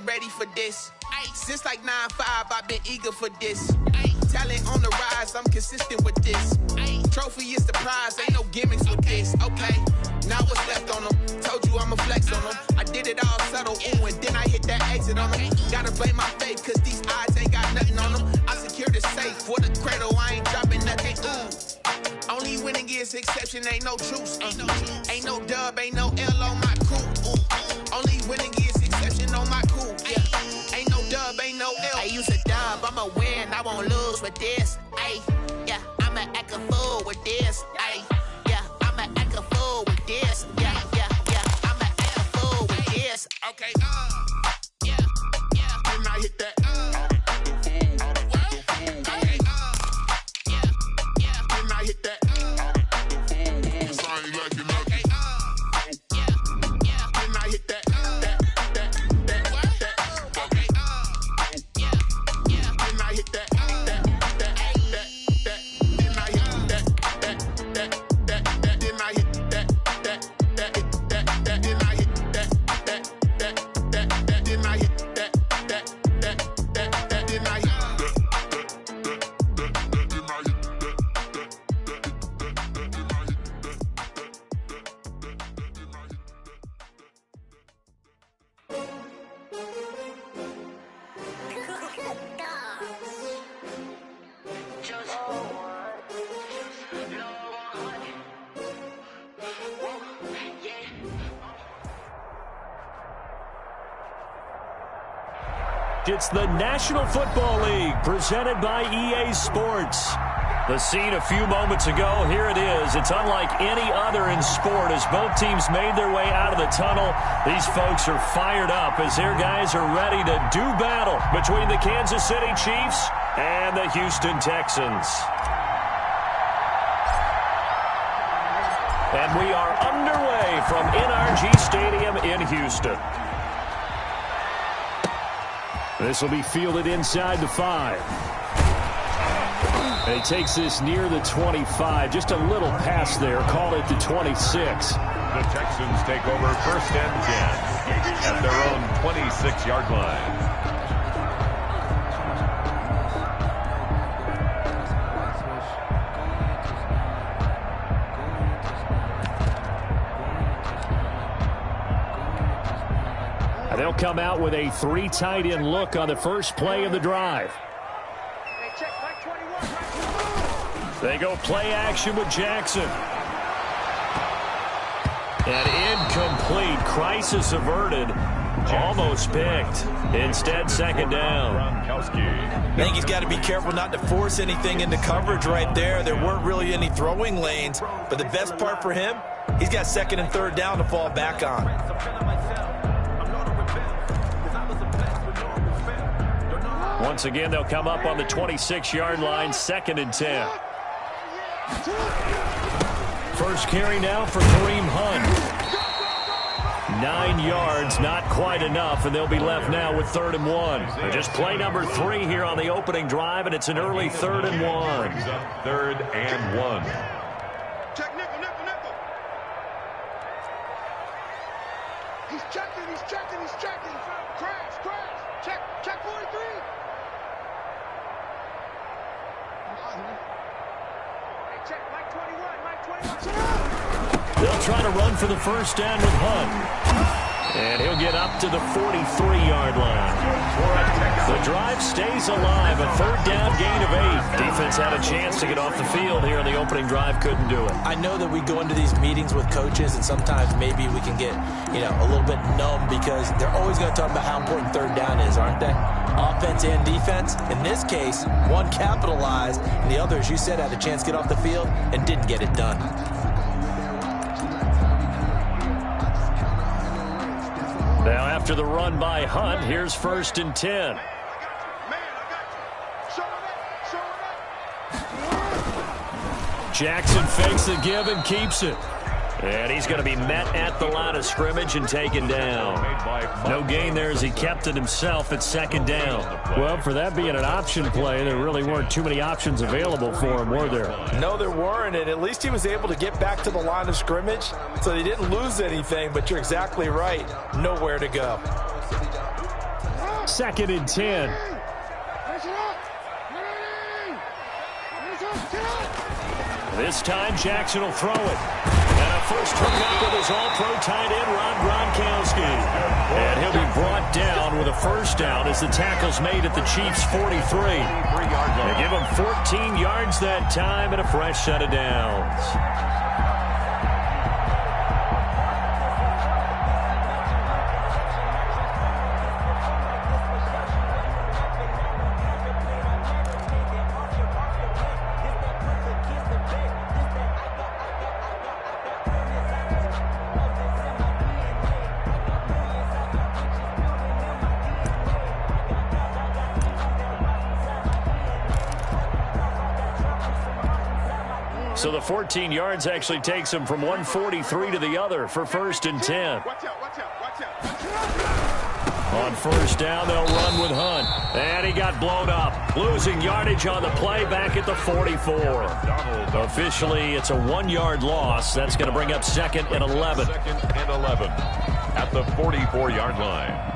been ready for this. Since like 9-5, I've been eager for this. Talent on the rise, I'm consistent with this. Trophy is the prize, ain't no gimmicks with this. Okay, now what's left on them? Told you I'ma flex on them. I did it all subtle, ooh, and then I hit that exit on them. Gotta blame my faith, cause these eyes ain't got nothing on them. I secured the safe for the cradle, I ain't dropping nothing, ooh. Only winning is exception, ain't no truce. Ain't no dub, ain't no L on my crew. Only winning is exception on my crew. Yeah, ain't no dub, ain't no L. I use a dub, I'ma win, I won't lose with this. Ay, yeah, I'ma act a fool with this. Ay, yeah, I'ma act a fool with this. Yeah, I'ma act a fool with this. Okay, yeah, then I hit that. It's the National Football League presented by EA Sports. The scene a few moments ago, here it is. It's unlike any other in sport as both teams made their way out of the tunnel. These folks are fired up as their guys are ready to do battle between the Kansas City Chiefs and the Houston Texans. And we are underway from NRG Stadium in Houston. This will be fielded inside the 5. And he takes this near the 25. Just a little pass there. Call it the 26. The Texans take over 1st and 10 at their own 26-yard line. They'll come out with a 3 tight end look on the first play of the drive. They go play action with Jackson. And incomplete. Crisis averted. Almost picked. Instead, 2nd down. I think he's got to be careful not to force anything into coverage right there. There weren't really any throwing lanes. But the best part for him, he's got 2nd and 3rd down to fall back on. Once again, they'll come up on the 26-yard line, 2nd and 10. First carry now for Kareem Hunt. 9 yards, not quite enough, and they'll be left now with 3rd and 1. Just play number 3 here on the opening drive, and it's an early 3rd and 1. 3rd and 1. Check nickel. He's checking. Crash. Check 43. They'll try to run for the first down with Hunt. And he'll get up to the 43-yard line. The drive stays alive. A 3rd down gain of 8. Defense had a chance to get off the field here in the opening drive. Couldn't do it. I know that we go into these meetings with coaches, and sometimes maybe we can get, a little bit numb because they're always going to talk about how important 3rd down is, aren't they? Offense and defense. In this case, one capitalized, and the other, as you said, had a chance to get off the field and didn't get it done. Now after the run by Hunt, here's 1st and 10. Jackson fakes the give and keeps it. And he's going to be met at the line of scrimmage and taken down. No gain there as he kept it himself at 2nd down. Well, for that being an option play, there really weren't too many options available for him, were there? No, there weren't, and at least he was able to get back to the line of scrimmage, so they didn't lose anything, but you're exactly right. Nowhere to go. 2nd and 10. This time, Jackson will throw it. And a first hookup with his all-pro tight end, Rob Gronkowski. And he'll be brought down with a first down as the tackle's made at the Chiefs' 43. They give him 14 yards that time and a fresh set of downs. So the 14 yards actually takes him from 143 to the other for 1st and 10. Watch out, watch out, watch out. On first down, they'll run with Hunt. And he got blown up. Losing yardage on the play back at the 44. Officially, it's a 1-yard loss. That's going to bring up 2nd and 11. 2nd and 11 at the 44-yard line.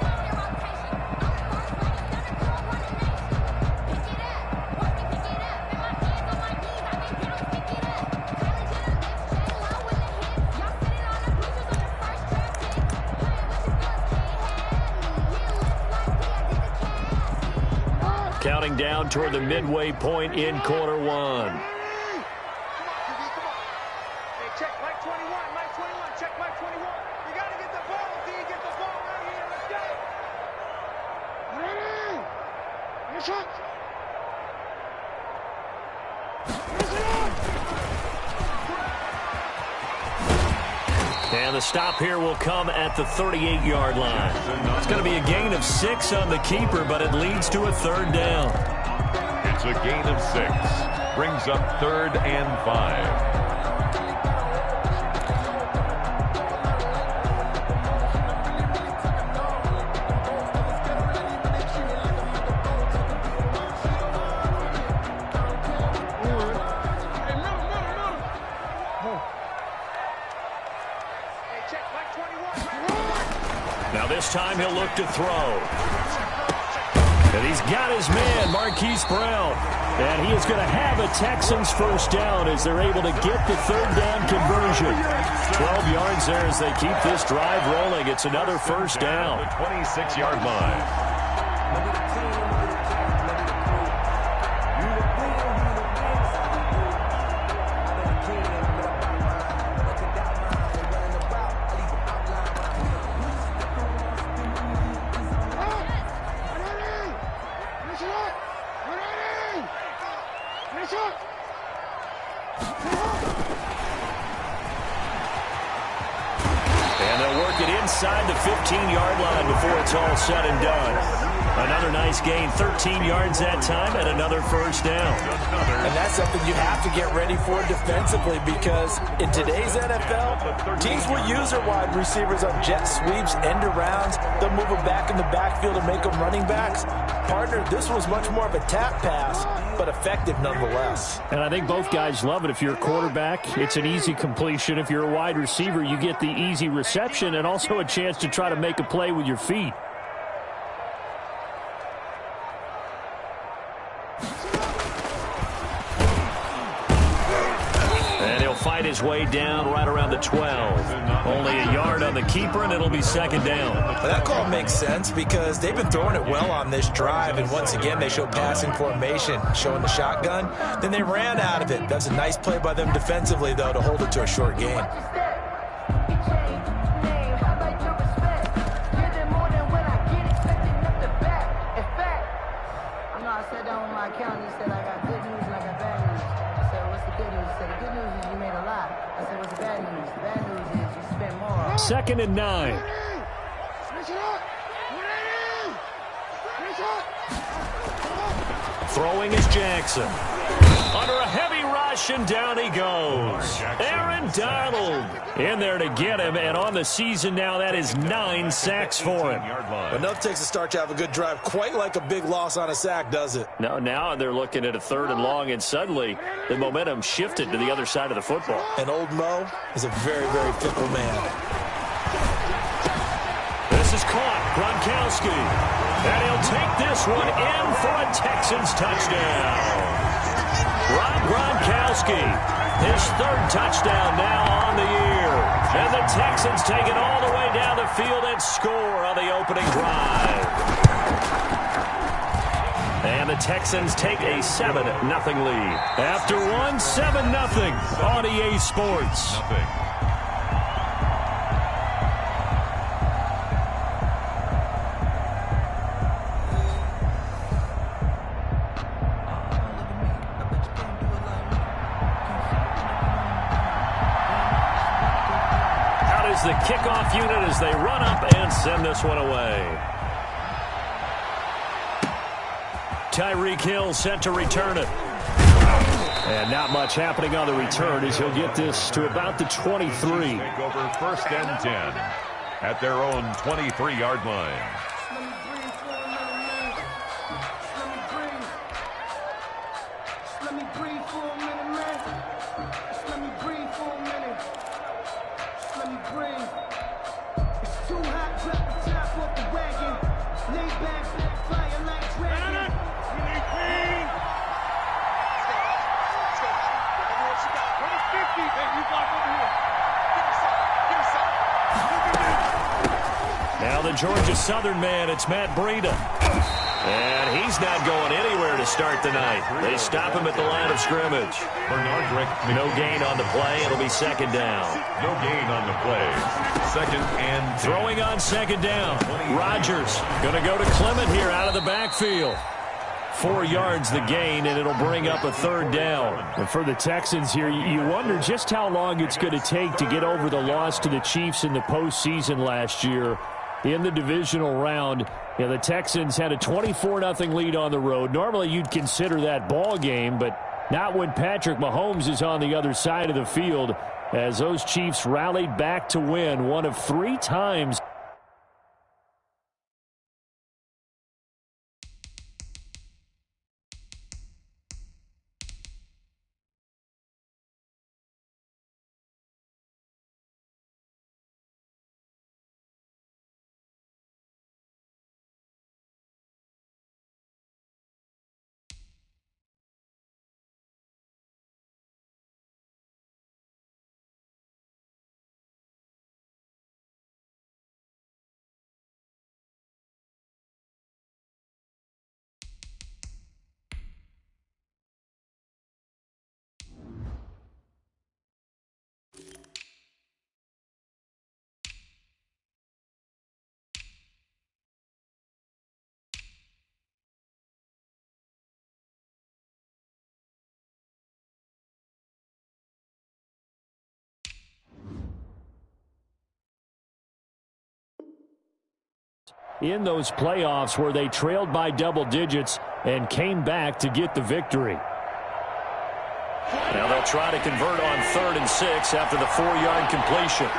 Counting down toward the midway point in quarter one. Hey, check Mike 21, Mike 21, check Mike 21. You got to get the ball, D. Get the ball right here. Let's go. Ready? Let's shot. And the stop here will come at the 38-yard line. It's going to be a gain of 6 on the keeper, but it leads to a 3rd down. It's a gain of 6. Brings up 3rd and 5. Now this time he'll look to throw. And he's got his man, Marquise Brown. And he is going to have a Texans first down as they're able to get the 3rd down conversion. 12 yards there as they keep this drive rolling. It's another first down. The 26-yard line. And they'll work it inside the 15-yard line before it's all said and done. Another nice gain, 13 yards that time, and another first down. And that's something you have to get ready for defensively, because in today's NFL, teams will use their wide receivers on jet sweeps, end arounds. They'll move them back in the backfield and make them running backs. Partner, this was much more of a tap pass, but effective nonetheless. And I think both guys love it. If you're a quarterback, it's an easy completion. If you're a wide receiver, you get the easy reception and also a chance to try to make a play with your feet. And he'll fight his way down right around the 12. Only a yard on the keeper, and it'll be 2nd down. Well, that call makes sense because they've been throwing it well on this drive, and once again they show passing formation, showing the shotgun. Then they ran out of it. That's a nice play by them defensively, though, to hold it to a short gain. Second and 9. Throwing is Jackson. Under a heavy rush, and down he goes. Aaron Donald in there to get him, and on the season now, that is 9 sacks for him. Enough takes a start to have a good drive, quite like a big loss on a sack, does it? No, now they're looking at a 3rd and long, and suddenly the momentum shifted to the other side of the football. And old Mo is a very, very fickle man. This is caught. Gronkowski. And he'll take this one in for a Texans touchdown. Rob Gronkowski, his third touchdown now on the year. And the Texans take it all the way down the field and score on the opening drive. And the Texans take a 7-0 lead. After one, 7-0 on EA Sports. The kickoff unit as they run up and send this one away. Tyreek Hill set to return it. And not much happening on the return as he'll get this to about the 23. Take over first and 10 at their own 23-yard line. Now the Georgia Southern man, it's Matt Breida. And he's not going anywhere to start the night. They stop him at the line of scrimmage. No gain on the play. It'll be second down. No gain on the play. Second and 10. Throwing on second down. Rodgers going to go to Clement here out of the backfield. 4 yards the gain, and it'll bring up a third down. And for the Texans here, you wonder just how long it's going to take to get over the loss to the Chiefs in the postseason last year. In the divisional round, the Texans had a 24-0 lead on the road. Normally you'd consider that ball game, but not when Patrick Mahomes is on the other side of the field, as those Chiefs rallied back to win one of 3 times. In those playoffs where they trailed by double digits and came back to get the victory. Now they'll try to convert on 3rd and 6 after the 4-yard completion.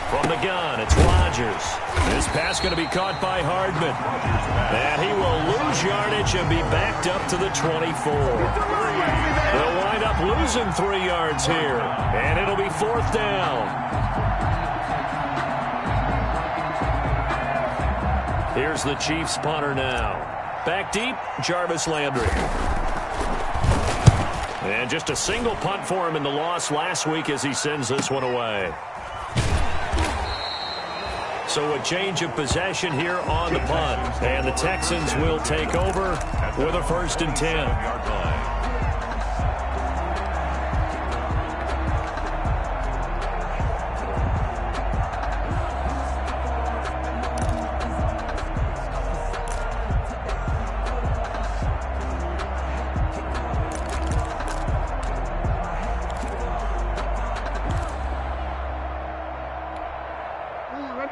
From the gun, it's Rodgers. This pass going to be caught by Hardman. And he will lose yardage and be backed up to the 24. They'll wind up losing 3 yards here. And it'll be 4th down. Here's the Chiefs punter now. Back deep, Jarvis Landry. And just a single punt for him in the loss last week as he sends this one away. So a change of possession here on the punt. And the Texans will take over with a 1st and 10.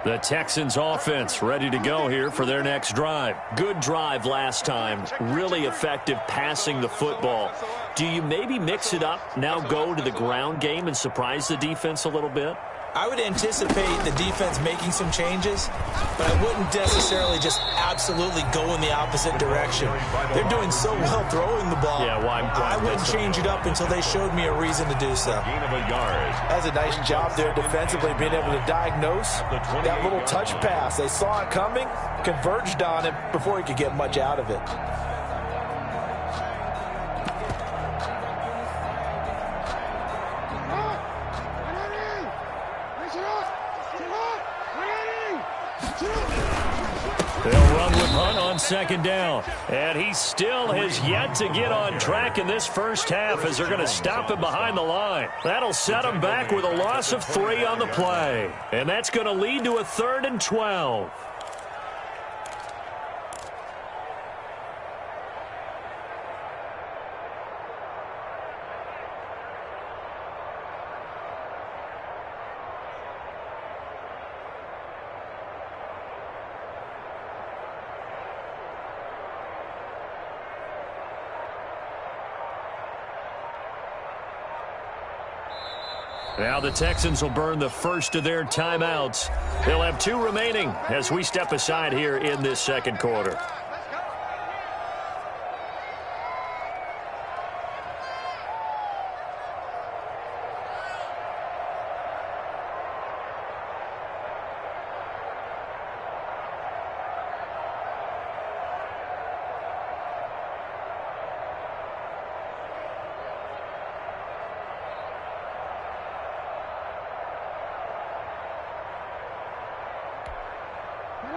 The Texans offense ready to go here for their next drive. Good drive last time. Really effective passing the football. Do you maybe mix it up, now go to the ground game and surprise the defense a little bit? I would anticipate the defense making some changes, but I wouldn't necessarily just absolutely go in the opposite direction. They're doing so well throwing the ball. Yeah, why I wouldn't change it up until they showed me a reason to do so. Gain of a yard. That's a nice job there defensively, being able to diagnose that little touch pass. They saw it coming, converged on it before he could get much out of it. They'll run with Hunt on second down. And he still has yet to get on track in this first half as they're going to stop him behind the line. That'll set him back with a loss of 3 on the play. And that's going to lead to a 3rd and 12. Now the Texans will burn the first of their timeouts. They'll have 2 remaining as we step aside here in this second quarter.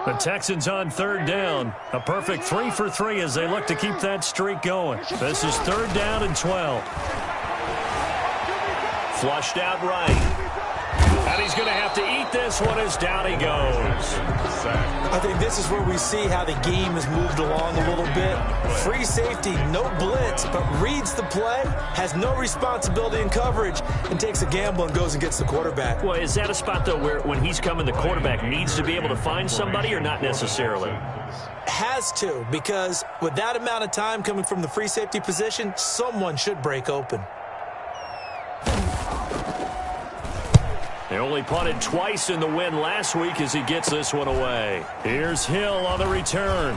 The Texans on 3rd down. A perfect 3 for 3 as they look to keep that streak going. This is 3rd down and 12. Flushed out right. And he's going to have to eat this one as down he goes. I think this is where we see how the game has moved along a little bit. Free safety, no blitz, but reads the play, has no responsibility in coverage, and takes a gamble and goes and gets the quarterback. Well, is that a spot, though, where when he's coming, the quarterback needs to be able to find somebody or not necessarily? Has to, because with that amount of time coming from the free safety position, someone should break open. They only punted twice in the win last week as he gets this one away. Here's Hill on the return.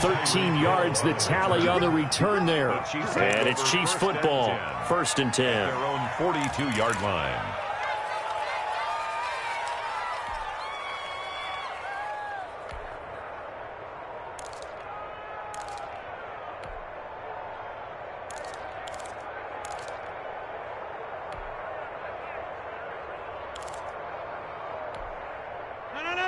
13 yards the tally on the return there. And it's Chiefs football. 1st and 10. Their own 42-yard line.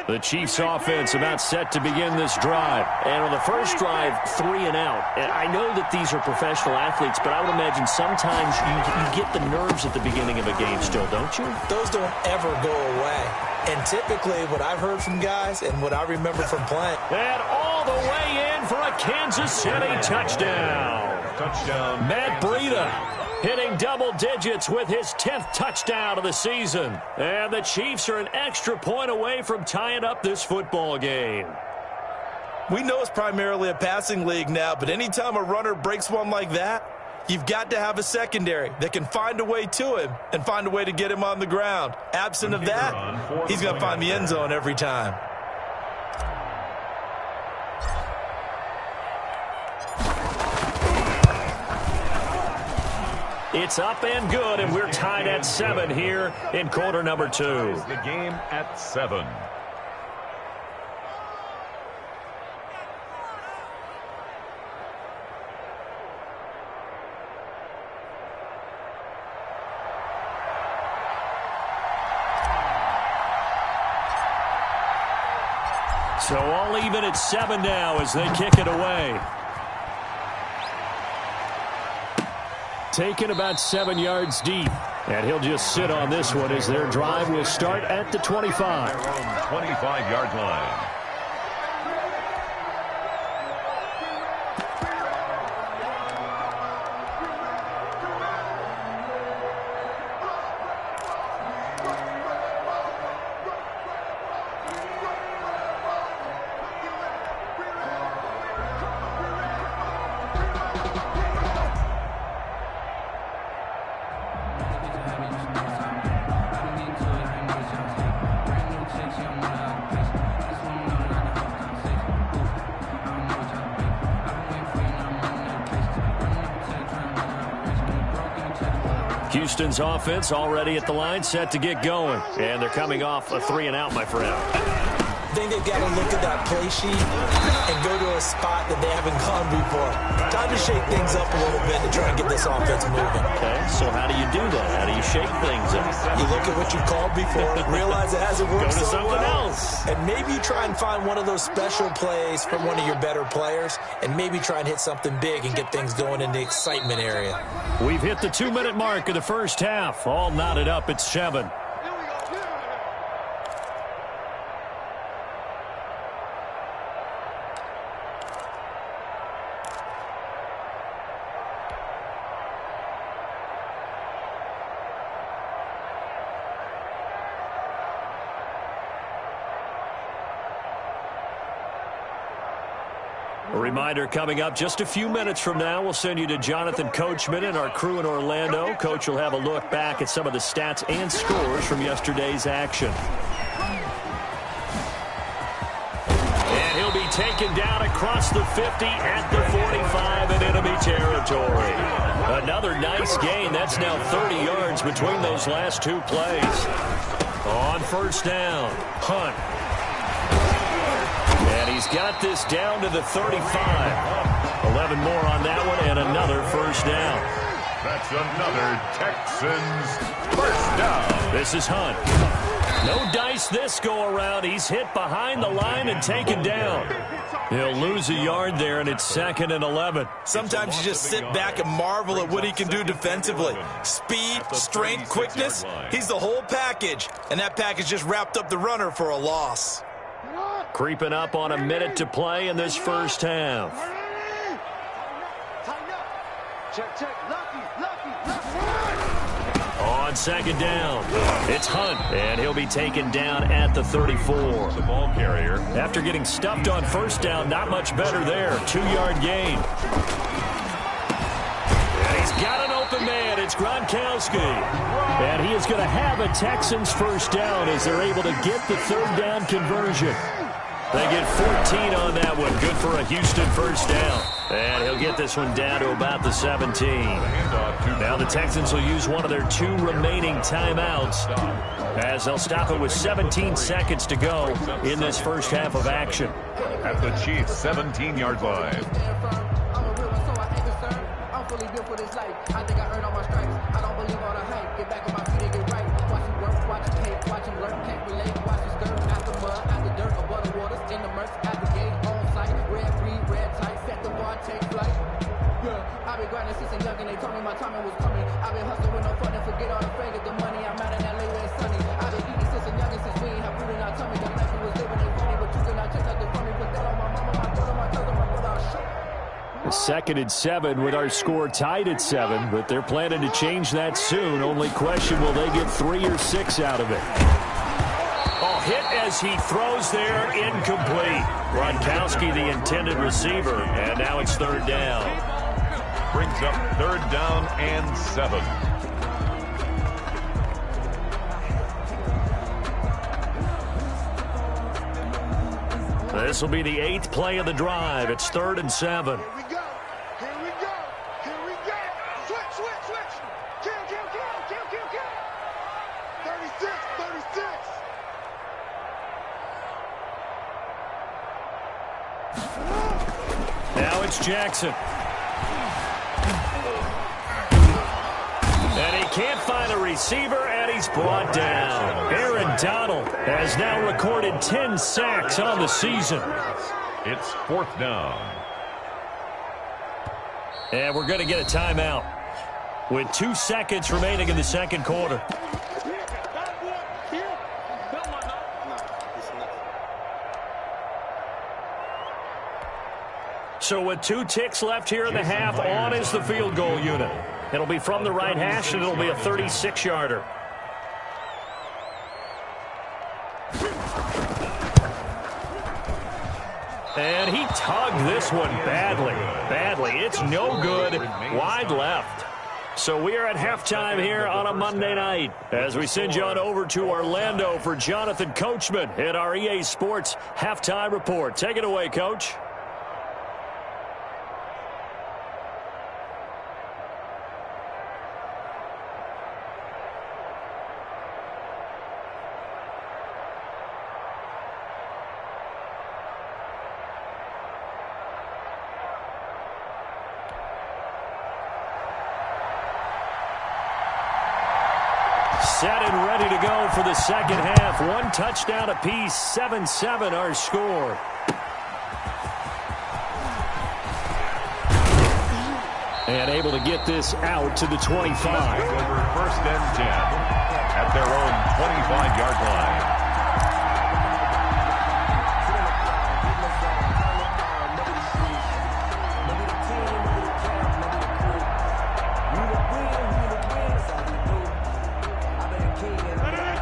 The Chiefs offense about set to begin this drive. And on the first drive, 3 and out. And I know that these are professional athletes, but I would imagine sometimes you get the nerves at the beginning of a game still, don't you? Those don't ever go away. And typically what I've heard from guys and what I remember from playing. And all the way in for a Kansas City touchdown. Touchdown. Matt Breida hitting double digits with his 10th touchdown of the season. And the Chiefs are an extra point away from tying up this football game. We know it's primarily a passing league now, but anytime a runner breaks one like that, you've got to have a secondary that can find a way to him and find a way to get him on the ground. Absent of that, he's going to find the end zone every time. It's up and good, and we're tied at 7 here in quarter number 2. The game at 7. So all even at 7 now as they kick it away. Taken about 7 yards deep. And he'll just sit on this one as their drive will start at the 25. 25-yard line. Houston's offense already at the line, set to get going. And they're coming off a 3-and-out, my friend. I think they've got to look at that play sheet and go to a spot that they haven't gone before. Time to shake things up a little bit to try and get this offense moving. Okay, so how do you do that? How do you shake things up? You look at what you've called before, realize it hasn't worked Go to so something well, else. and maybe you try and find one of those special plays from one of your better players, and maybe try and hit something big and get things going in the excitement area. We've hit the 2-minute mark of the first half. All knotted up at 7. A reminder coming up just a few minutes from now, we'll send you to Jonathan Coachman and our crew in Orlando. Coach will have a look back at some of the stats and scores from yesterday's action. And he'll be taken down across the 50 at the 45 in enemy territory. Another nice gain. That's now 30 yards between those last two plays. On first down, Hunt. And he's got this down to the 35. 11 more on that one and another first down. That's another Texans first down. This is Hunt. No dice this go around. He's hit behind the line and taken down. He'll lose a yard there, and it's 2nd and 11. Sometimes you just sit back and marvel at what he can do defensively. Speed, strength, quickness, he's the whole package. And that package just wrapped up the runner for a loss. Creeping up on a minute to play in this first half. On second down, it's Hunt, and he'll be taken down at the 34. The ball carrier. After getting stuffed on first down, not much better there. 2-yard gain. And he's got an open man. It's Gronkowski. And he is going to have a Texans first down as they're able to get the third down conversion. They get 14 on that one. Good for a Houston first down. And he'll get this one down to about the 17. Now the Texans will use one of their 2 remaining timeouts as they'll stop it with 17 seconds to go in this first half of action. At the Chiefs' 17-yard line. Second and 7 with our score tied at 7, but they're planning to change that soon. Only question, will they get 3 or 6 out of it? Oh, hit as he throws there, incomplete. Gronkowski, the intended receiver, and now it's third down. Brings up third down and 7. This will be the 8th play of the drive. It's 3rd and 7. Here we go. Here we go. Here we go. Switch, switch, switch. Kill, kill, kill, kill, kill, kill. 36, 36. Now it's Jackson. And he can't find a receiver, and he's brought down. Aaron Donald has now recorded 10 sacks on the season. It's 4th down. And we're going to get a timeout with 2 seconds remaining in the second quarter. So with 2 ticks left here in the half, on is the field goal unit. It'll be from the right hash, and it'll be a 36-yarder. And he tugged this one badly. It's no good. Wide left. So we are at halftime here on a Monday night as we send you on over to Orlando for Jonathan Coachman at our EA Sports Halftime Report. Take it away, Coach. set and ready to go for the second half. One touchdown apiece, 7-7 our score. And able to get this out to the 25. Over first and 10 at their own 25-yard line.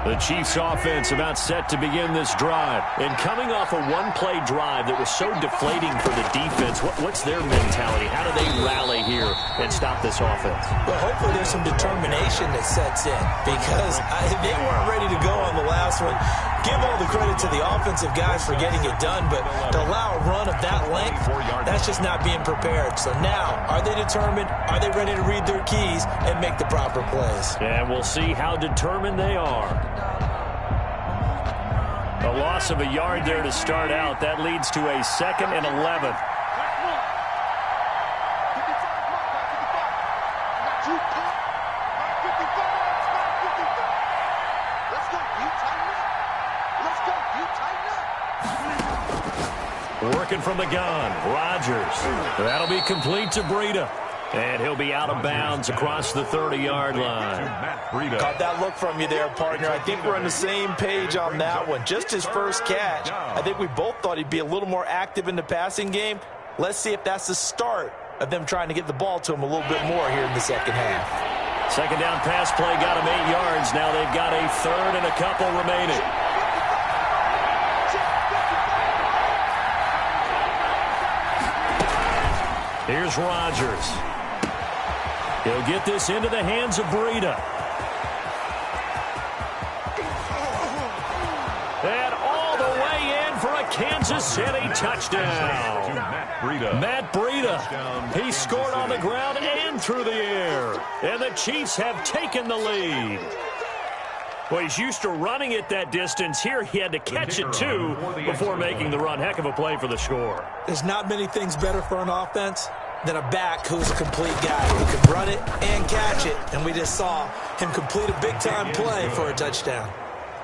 The Chiefs offense about set to begin this drive. And coming off a one-play drive that was so deflating for the defense, what's their mentality? How do they rally here and stop this offense? Well, hopefully there's some determination that sets in because they weren't ready to go on the last one. Give all the credit to the offensive guys for getting it done, but to allow a run of that length, that's just not being prepared. So now, are they determined? Are they ready to read their keys and make the proper plays? And we'll see how determined they are. A loss of a yard there to start out. That leads to a 2nd and 11. Working from the gun, Rodgers. That'll be complete to Breida. And he'll be out of bounds across the 30-yard line. Caught that look from you there, partner. I think we're on the same page on that one. Just his first catch. I think we both thought he'd be a little more active in the passing game. Let's see if that's the start of them trying to get the ball to him a little bit more here in the second half. Second down pass play got him 8 yards. Now they've got a 3rd and a couple remaining. Here's Rodgers. He'll get this into the hands of Breida. And all the way in for a Kansas City touchdown. Matt Breida. He scored on the ground and through the air. And the Chiefs have taken the lead. Well, he's used to running it that distance. Here he had to catch it, too, before making the run. Heck of a play for the score. There's not many things better for an offense than a back who's a complete guy who can run it and catch it. And we just saw him complete a big-time play for a touchdown.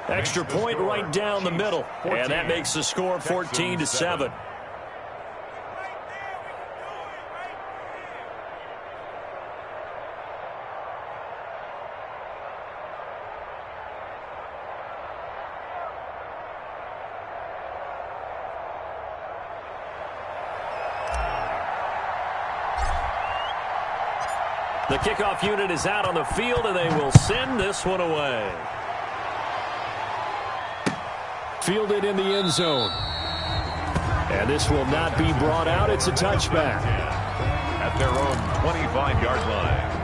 Extra point right down the middle. And that makes the score 14-7. The kickoff unit is out on the field, and they will send this one away. Fielded in the end zone. And this will not be brought out. It's a touchback. At their own 25-yard line.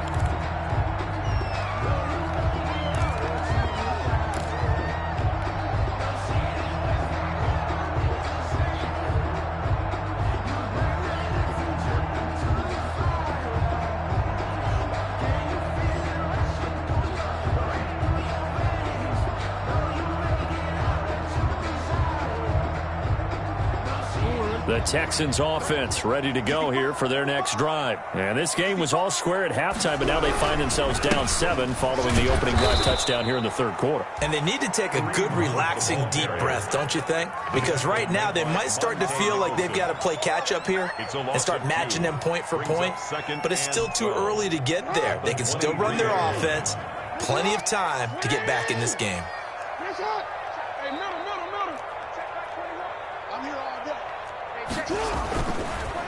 The Texans offense ready to go here for their next drive. And this game was all square at halftime, but now they find themselves down 7 following the opening drive touchdown here in the 3rd quarter. And they need to take a good, relaxing, deep breath, don't you think? Because right now they might start to feel like they've got to play catch-up here and start matching them point for point. But it's still too early to get there. They can still run their offense. Plenty of time to get back in this game.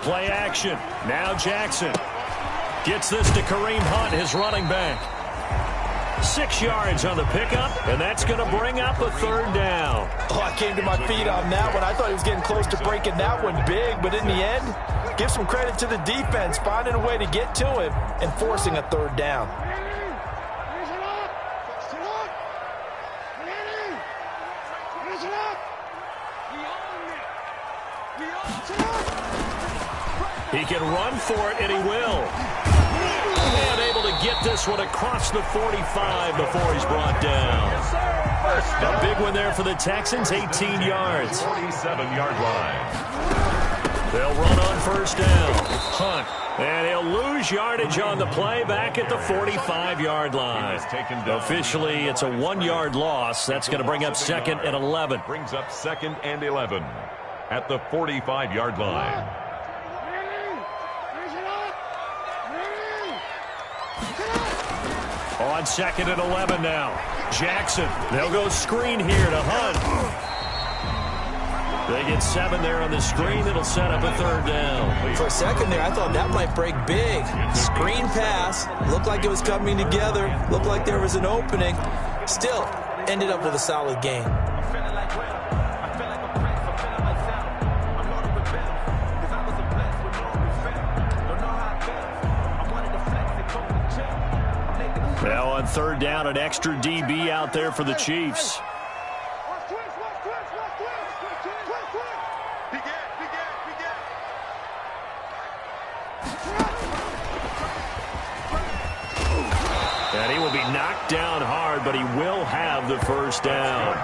Play action. Now Jackson gets this to Kareem Hunt, his running back. 6 yards on the pickup, and that's going to bring up a 3rd down. Oh, I came to my feet on that one. I thought he was getting close to breaking that one big, but in the end, give some credit to the defense, finding a way to get to him and forcing a 3rd down. He can run for it, and he will. And able to get this one across the 45 before he's brought down. A big one there for the Texans, 18 yards. 47-yard line. They'll run on 1st down. Hunt And he'll lose yardage on the play back at the 45-yard line. Officially, it's a 1-yard loss. That's going to bring up 2nd and 11. Brings up 2nd and 11 at the 45-yard line. On 2nd and 11 now. Jackson, they'll go screen here to Hunt. They get 7 there on the screen. It'll set up a 3rd down. For a second there, I thought that might break big. Screen pass. Looked like it was coming together. Looked like there was an opening. Still, ended up with a solid gain. Now on 3rd down, an extra DB out there for the Chiefs. And he will be knocked down hard, but he will have the 1st down.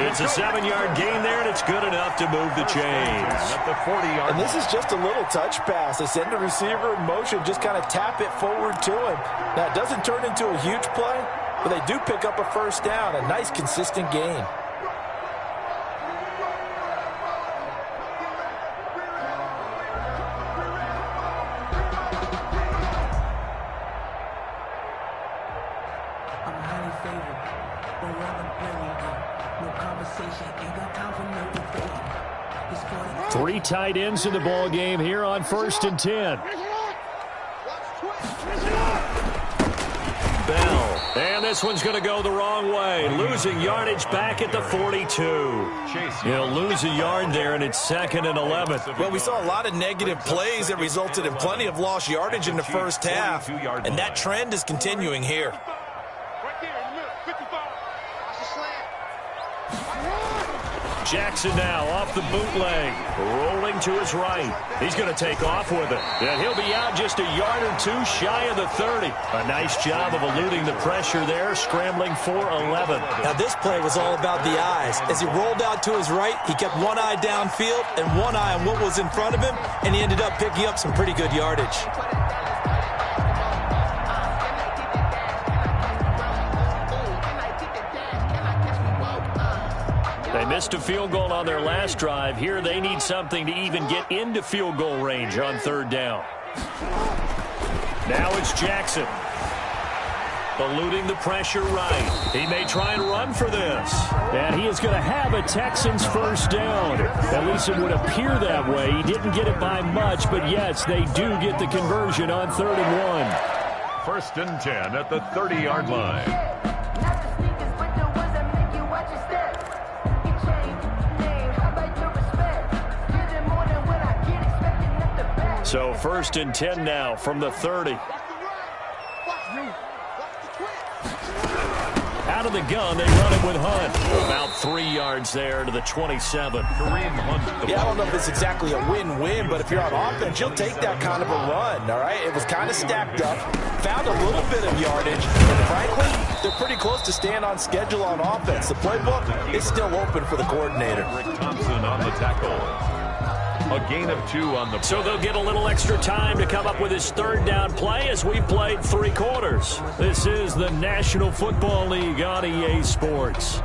It's a 7-yard gain there, and it's good enough to move the chains. At the 40-yard. And this is just a little touch pass. They send the receiver in motion, just kind of tap it forward to him. Now, it doesn't turn into a huge play, but they do pick up a 1st down, a nice, consistent gain. Three tight ends in the ball game here on 1st and 10. Bell. And this one's going to go the wrong way. Losing yardage back at the 42. He'll lose a yard there, and it's 2nd and 11. Well, we saw a lot of negative plays that resulted in plenty of lost yardage in the 1st half. And that trend is continuing here. Jackson now off the bootleg, rolling to his right. He's going to take off with it. And he'll be out just a yard or 2 shy of the 30. A nice job of eluding the pressure there, scrambling for 11. Now, this play was all about the eyes. As he rolled out to his right, he kept one eye downfield and one eye on what was in front of him, and he ended up picking up some pretty good yardage. They missed a field goal on their last drive. Here they need something to even get into field goal range on 3rd down. Now it's Jackson. Eluding the pressure right. He may try and run for this. And he is going to have a Texans 1st down. At least it would appear that way. He didn't get it by much, but yes, they do get the conversion on 3rd and 1. 1st and 10 at the 30-yard line. So 1st and 10 now from the 30. Out of the gun, they run it with Hunt. About 3 yards there to the 27. Yeah, I don't know if it's exactly a win-win, but if you're on offense, you'll take that kind of a run, all right? It was kind of stacked up, found a little bit of yardage, and frankly, they're pretty close to staying on schedule on offense. The playbook is still open for the coordinator. Rick Thompson on the tackle. A gain of 2 on the play. So they'll get a little extra time to come up with his 3rd down play as we've played 3 quarters. This is the National Football League on EA Sports.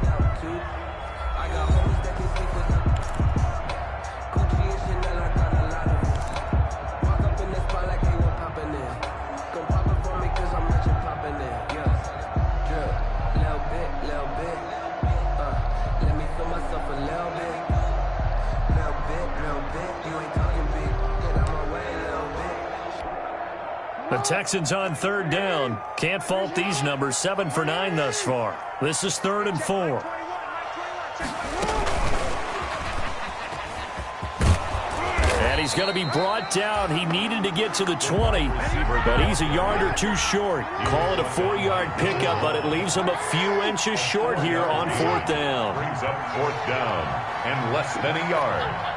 The Texans on 3rd down. Can't fault these numbers. 7 for 9 thus far. This is 3rd and 4. And he's going to be brought down. He needed to get to the 20, but he's a yard or 2 short. Call it a 4-yard pickup, but it leaves him a few inches short here on 4th down. Brings up 4th down and less than a yard.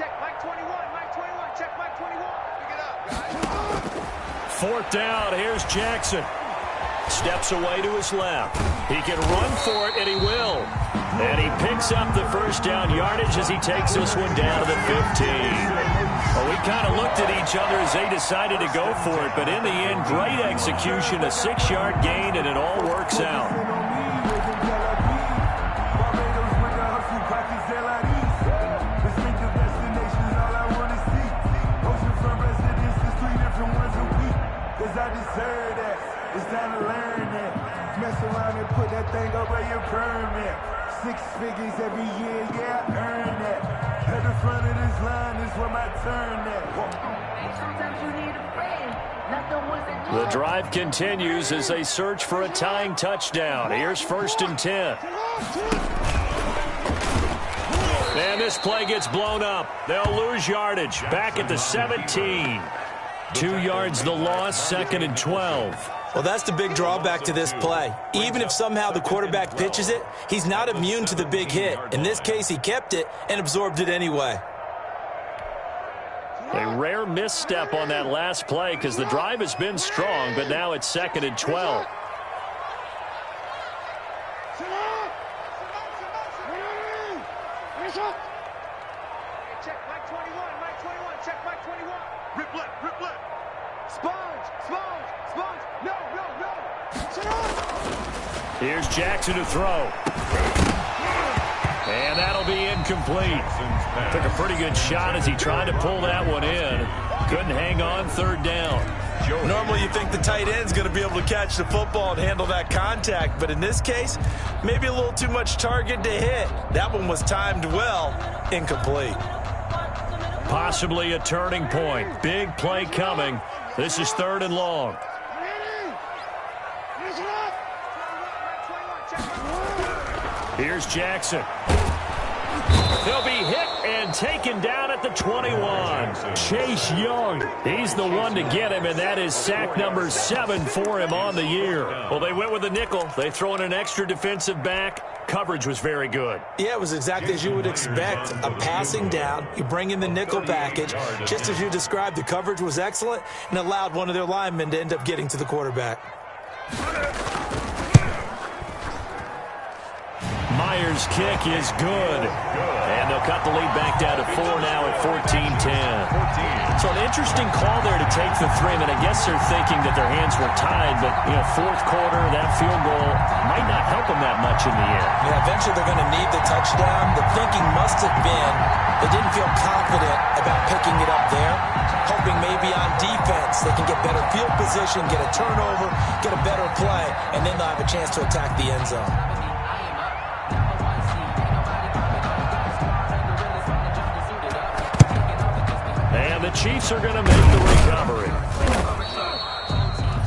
check, Mike 21, Mike 21, check, Mike 21. Pick it up, guys. Fourth down, here's Jackson. Steps away to his left. He can run for it, and he will. And he picks up the first down yardage as he takes this one down to the 15. Well, we kind of looked at each other as they decided to go for it, but in the end, great execution, a 6-yard gain, and it all works out. It's time to learn that. Mess around and put that thing over your permit. 6 figures every year, yeah, earn that. At the front of this line is where my turn at. Sometimes you need a friend, not the ones that The drive continues as they search for a tying touchdown. Here's 1st and 10. And this play gets blown up. They'll lose yardage. Back at the 17. 2 yards the loss, 2nd and 12. Well, that's the big drawback to this play. Even if somehow the quarterback pitches it, he's not immune to the big hit. In this case, he kept it and absorbed it anyway. A rare misstep on that last play because the drive has been strong, but now it's 2nd and 12. Check, Mike 21, Mike 21, check, Mike 21. Rip left, rip left. Sponge, sponge, sponge. No, no, no. Sit up. Here's Jackson to throw. And that'll be incomplete. Took a pretty good shot as he tried to pull that one in. Couldn't hang on, 3rd down. Normally you think the tight end's going to be able to catch the football and handle that contact, but in this case, maybe a little too much target to hit. That one was timed well, incomplete. Possibly a turning point. Big play coming. This is 3rd and long. Here's Jackson. He'll be hit and taken down at the 21. Chase Young, he's the one to get him, and that is sack number 7 for him on the year. Well, they went with a nickel. They throw in an extra defensive back. Coverage was very good. Yeah, it was exactly as you would expect. A passing down, you bring in the nickel package. Just as you described, the coverage was excellent and allowed one of their linemen to end up getting to the quarterback. Myers' kick is good. And they'll cut the lead back down to 4 now at 14-10. So an interesting call there to take the 3. I mean, I guess they're thinking that their hands were tied, but, you know, 4th quarter, that field goal might not help them that much in the end. Yeah, eventually they're going to need the touchdown. The thinking must have been they didn't feel confident about picking it up there, hoping maybe on defense they can get better field position, get a turnover, get a better play, and then they'll have a chance to attack the end zone. And the Chiefs are going to make the recovery.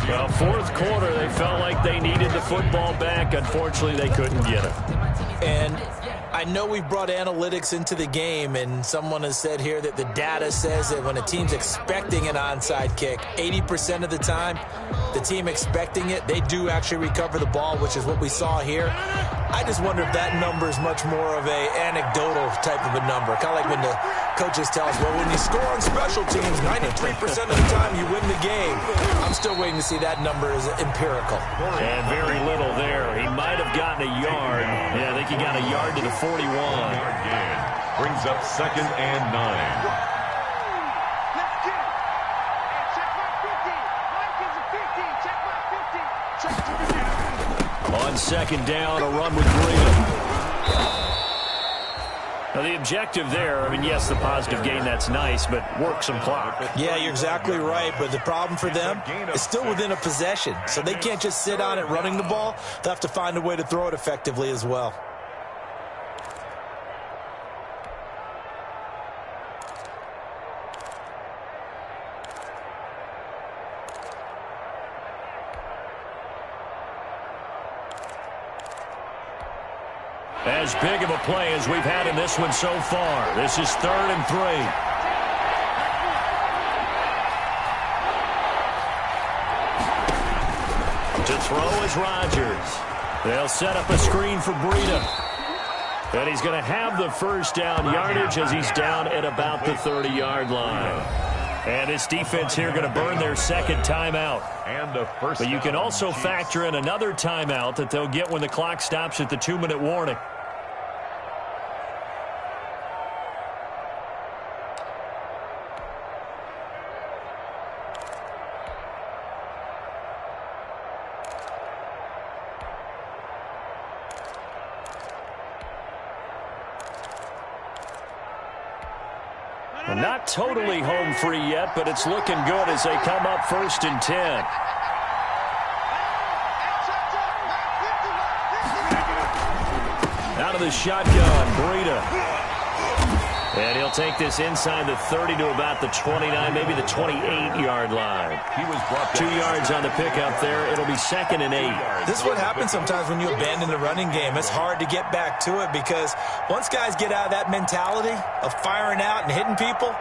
Well, 4th quarter, they felt like they needed the football back. Unfortunately, they couldn't get it. And I know we've brought analytics into the game, and someone has said here that the data says that when a team's expecting an onside kick, 80% of the time, the team expecting it, they do actually recover the ball, which is what we saw here. I just wonder if that number is much more of a anecdotal type of a number. Kind of like when the coaches tell us, well, when you score on special teams, 93% of the time you win the game. I'm still waiting to see that number is empirical. And very little there. He might have gotten a yard. Yeah, I think he got a yard to the 41. Brings up 2nd and 9. Let's get it. And check Mike 50. Mike is a 50. Check Mike 50. Check to the 50. On 2nd down, a run with Green. Now, the objective there, I mean, yes, the positive gain, that's nice, but work some clock. Yeah, you're exactly right, but the problem for them is still within a possession, so they can't just sit on it running the ball. They'll have to find a way to throw it effectively as well. As big of a play as we've had in this one so far. This is 3rd and 3. To throw is Rodgers. They'll set up a screen for Breida. And he's going to have the first down yardage as he's down at about the 30-yard line. And this defense here going to burn their second timeout. And a first But you can down, also Chiefs. factor in another timeout that they'll get when the clock stops at the 2-minute warning. Not totally home free yet, but it's looking good as they come up 1st and 10. Out of the shotgun, Breida. And he'll take this inside the 30 to about the 29, maybe the 28-yard line. He was brought 2 down. yards on the pickup there. It'll be 2nd and 8. This is what happens sometimes when you abandon the running game. It's hard to get back to it because once guys get out of that mentality of firing out and hitting people,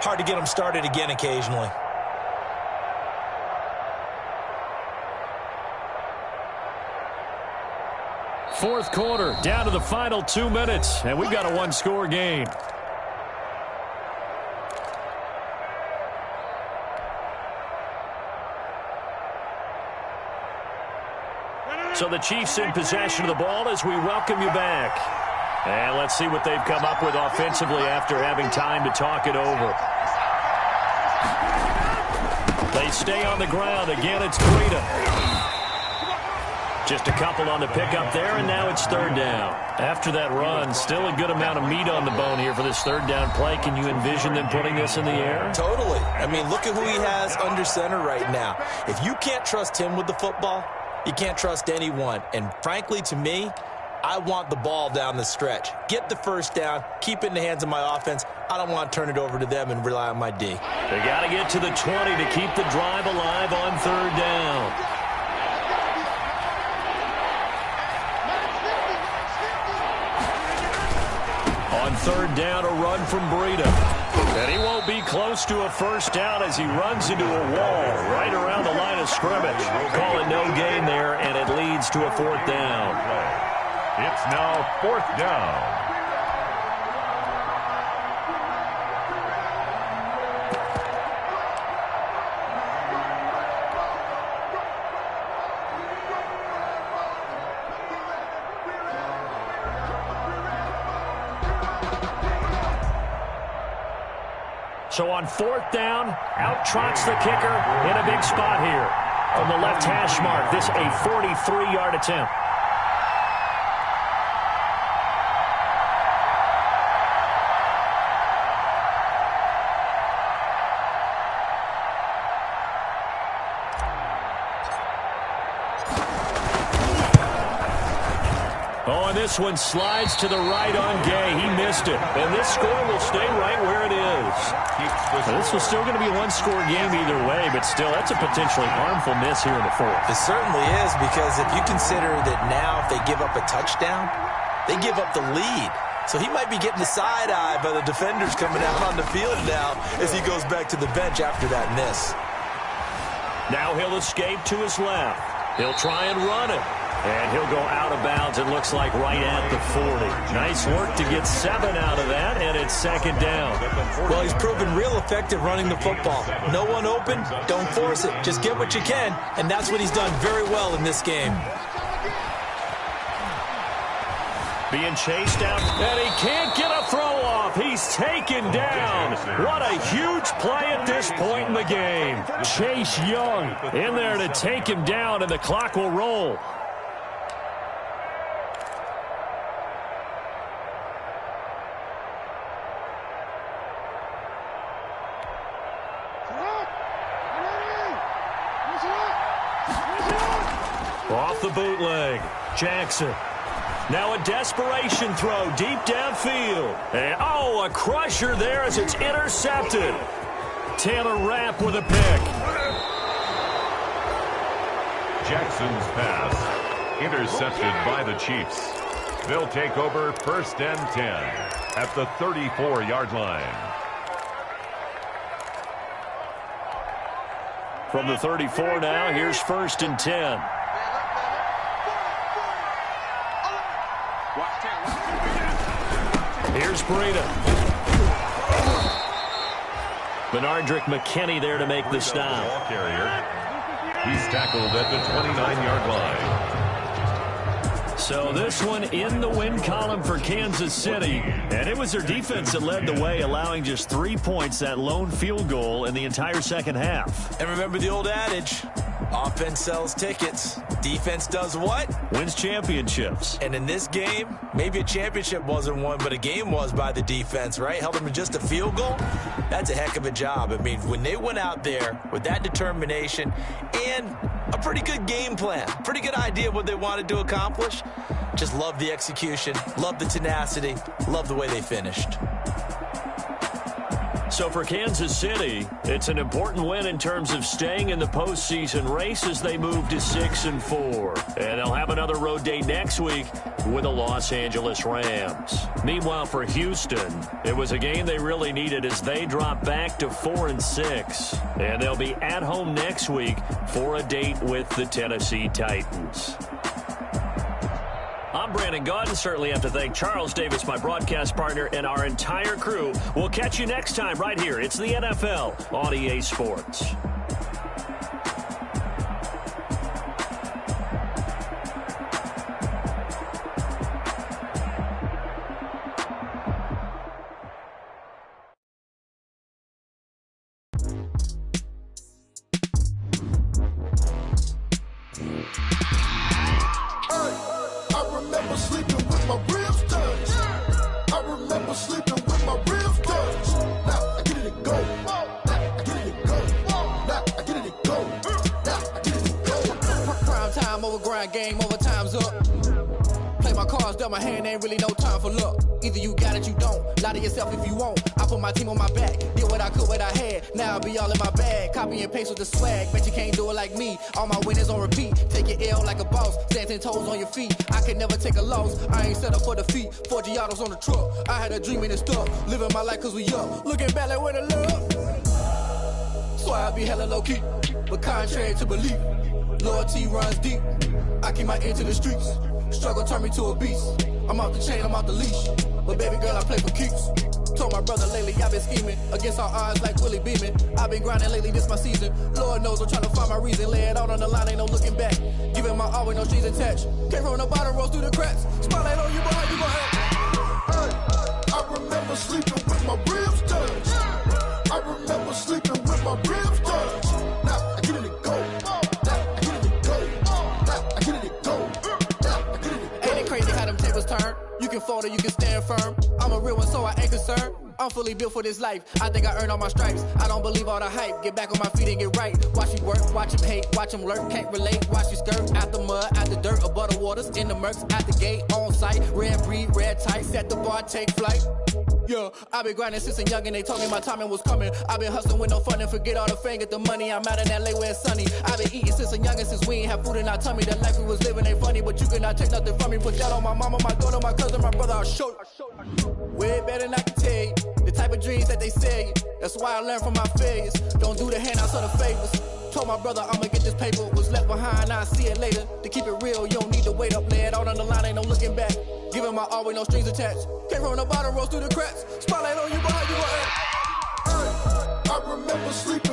hard to get them started again occasionally. Fourth quarter, down to the final 2 minutes, and we've got a one-score game. So the Chiefs in possession of the ball as we welcome you back. And let's see what they've come up with offensively after having time to talk it over. They stay on the ground. Again, it's Breida. Just a couple on the pickup there, and now it's 3rd down. After that run, still a good amount of meat on the bone here for this 3rd down play. Can you envision them putting this in the air? Totally. I mean, look at who he has under center right now. If you can't trust him with the football, you can't trust anyone. And frankly, to me, I want the ball down the stretch. Get the first down, keep it in the hands of my offense. I don't want to turn it over to them and rely on my D. They got to get to the 20 to keep the drive alive on 3rd down. On 3rd down, a run from Breida. And he won't be close to a first down as he runs into a wall right around the line of scrimmage. Call it no gain there, and it leads to a 4th down. It's now 4th down. So on 4th down, out trots the kicker in a big spot here. From the left hash mark, this a 43-yard attempt. Oh, and this one slides to the right on Gay. He missed it. And this score will stay right where it is. Now, this was still going to be a one-score game either way, but still, that's a potentially harmful miss here in the 4th. It certainly is, because if you consider that now if they give up a touchdown, they give up the lead. So he might be getting the side eye by the defenders coming out on the field now as he goes back to the bench after that miss. Now he'll escape to his left. He'll try and run it. And he'll go out of bounds, it looks like, right at the 40. Nice work to get 7 out of that, and it's 2nd down. Well, he's proven real effective running the football. No one open, don't force it. Just get what you can, and that's what he's done very well in this game. Being chased out, and he can't get a throw off. He's taken down. What a huge play at this point in the game. Chase Young in there to take him down, and the clock will roll. Off the bootleg, Jackson. Now a desperation throw deep downfield. And, oh, a crusher there as it's intercepted. Taylor Rapp with a pick. Jackson's pass intercepted by the Chiefs. They'll take over 1st and 10 at the 34-yard line. From the 34 now, here's 1st and 10. Here's Breida. Benardrick McKinney there to make the stop. Ball carrier. He's tackled at the 29-yard line. So this one in the win column for Kansas City. And it was their defense that led the way, allowing just 3 points, that lone field goal in the entire second half. And remember the old adage, offense sells tickets. Defense does what? Wins championships. And in this game, maybe a championship wasn't won, but a game was by the defense, right? Held them to just a field goal. That's a heck of a job. I mean, when they went out there with that determination and a pretty good game plan, pretty good idea of what they wanted to accomplish, just love the execution, love the tenacity, love the way they finished. So for Kansas City, it's an important win in terms of staying in the postseason race as they move to 6-4. And they'll have another road date next week with the Los Angeles Rams. Meanwhile, for Houston, it was a game they really needed as they drop back to 4-6. And they'll be at home next week for a date with the Tennessee Titans. I'm Brandon Gaudin. Certainly have to thank Charles Davis, my broadcast partner, and our entire crew. We'll catch you next time right here. It's the NFL on EA Sports. Game over, time's up. Play my cards, dealt my hand, ain't really no time for luck. Either you got it, you don't. Lie to yourself if you won't. I put my team on my back, did what I could, what I had. Now I'll be all in my bag, copy and paste with the swag. Bet you can't do it like me. All my winners on repeat. Take your L like a boss, stand 10 toes on your feet. I can never take a loss, I ain't set up for defeat. 4 Giottos on the truck, I had a dream and it's stuck. Living my life cause we up, looking back like where the love. So I be hella low key, but contrary to belief, loyalty runs deep. I keep my ear to the streets. Struggle turned me to a beast. I'm off the chain, I'm off the leash. But baby girl, I play for keeps. Told my brother lately, I've been scheming against all odds like Willie Beeman. I've been grinding lately, this my season. Lord knows I'm trying to find my reason. Lay it out on the line, ain't no looking back. Giving my all with no strings attached. Came from the bottom, rose through the cracks. Spotlight on you, boy, how you gon' act? I remember sleeping with my ribs touched. I remember sleeping with my ribs touched. Now I get it to go. Turn. You can fold or you can stand firm. I'm a real one, so I ain't concerned. I'm fully built for this life. I think I earned all my stripes. I don't believe all the hype. Get back on my feet and get right. Watch you work, watch him hate, watch him lurk. Can't relate, watch you skirt. Out the mud, out the dirt, above the waters, in the murks, out the gate, on site. Red breed, red tight, set the bar, take flight. Yeah, I've been grinding since a young and they told me my timing was coming. I've been hustling with no fun and forget all the fame, get the money. I'm out in LA where it's sunny. I've been eating since a young and since we ain't have food in our tummy. The life we was living ain't funny, but you cannot take nothing from me. Put that on my mama, my daughter, my cousin, my brother, I'll show you. Way better than I can tell you. The type of dreams that they sell you. That's why I learned from my failures. Don't do the handouts or the favors. Told my brother I'ma get this paper. Was left behind, I'll see it later. To keep it real, you don't need to wait up. Lay it out on the line, ain't no looking back. Giving my all with no strings attached. Came from the bottom, rose through the cracks. Spotlight on you, but how you gon' act? I remember sleeping